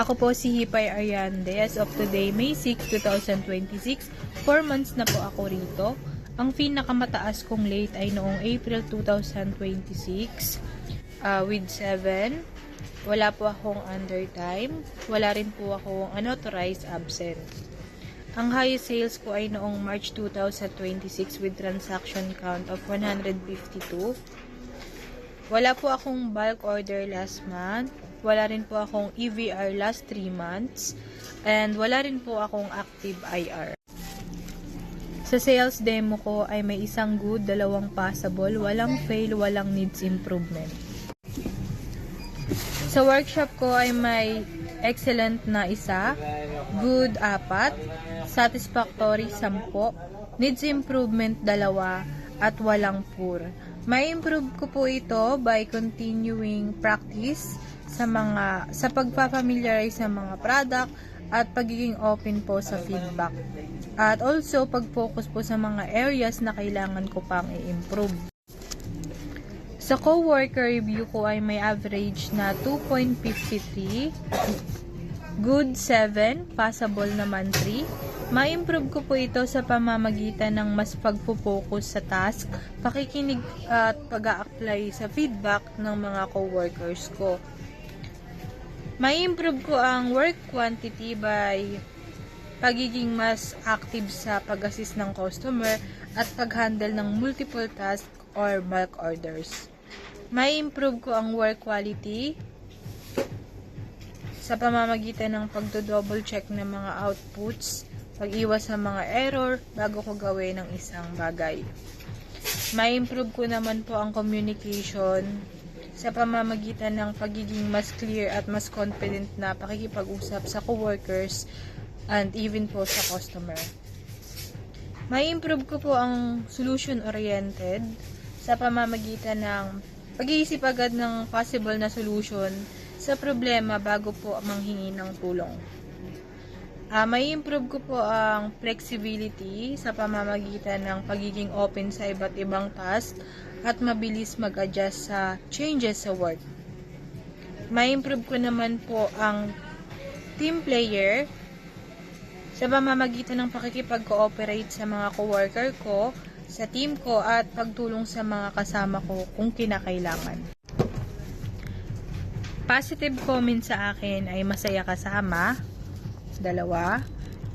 Ako po si Hipay Ariande. As of today, May 6, 2026, 4 months na po ako rito. Ang pinakamataas kong late ay noong April 2026 with 7. Wala po akong undertime. Wala rin po akong unauthorized absent. Ang highest sales ko ay noong March 2026 with transaction count of 152. Wala po akong bulk order last month. Wala rin po akong EVR last 3 months. And wala rin po akong active IR. Sa sales demo ko ay may isang good, 2 passable, walang fail, walang needs improvement. Sa workshop ko ay may excellent na 1, good 4, satisfactory 10, needs improvement 2, at walang poor. May improve ko po ito by continuing practice sa pagpapamiliarize sa mga product at pagiging open po sa feedback. At also, pag-focus po sa mga areas na kailangan ko pang i-improve. Sa coworker review ko ay may average na 2.53, good 7, passable naman 3. Ma-improve ko po ito sa pamamagitan ng mas pagpo-focus sa task, pakikinig at pag-a-apply sa feedback ng mga coworkers ko. Ma-improve ko ang work quantity by pagiging mas active sa pag-assist ng customer at pag-handle ng multiple tasks or bulk orders. Ma-improve ko ang work quality sa pamamagitan ng pagdo-double check ng mga outputs, pag-iwas sa mga error bago ko gawin ng isang bagay. Ma-improve ko naman po ang communication sa pamamagitan ng pagiging mas clear at mas confident na pakikipag-usap sa coworkers and even po sa customer. Ma-improve ko po ang solution-oriented sa pamamagitan ng pag-iisip agad ng possible na solution sa problema bago po manghingi ng tulong. May-improve ko po ang flexibility sa pamamagitan ng pagiging open sa iba't ibang task at mabilis mag-adjust sa changes sa work. May-improve ko naman po ang team player sa pamamagitan ng pakikipag-cooperate sa mga coworker ko, sa team ko at pagtulong sa mga kasama ko kung kinakailangan. Positive comment sa akin ay masaya kasama, 2,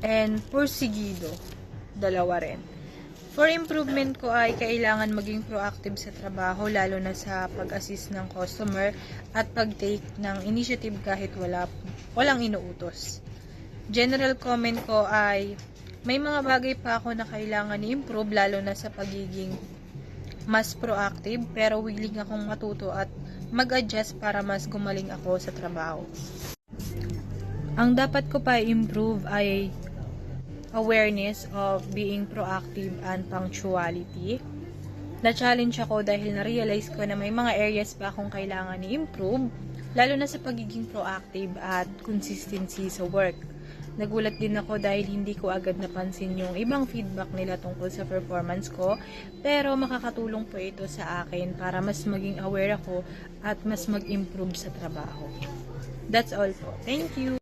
and porsigido, 2 rin. For improvement ko ay kailangan maging proactive sa trabaho lalo na sa pag-assist ng customer at pag-take ng initiative kahit walang inuutos. General comment ko ay may mga bagay pa ako na kailangan i-improve lalo na sa pagiging mas proactive pero willing akong matuto at mag-adjust para mas gumaling ako sa trabaho. Ang dapat ko pa i-improve ay awareness of being proactive and punctuality. Na-challenge ako dahil na-realize ko na may mga areas pa akong kailangan i-improve, lalo na sa pagiging proactive at consistency sa work. Nagulat din ako dahil hindi ko agad napansin yung ibang feedback nila tungkol sa performance ko, pero makakatulong po ito sa akin para mas maging aware ako at mas mag-improve sa trabaho. That's all po. Thank you!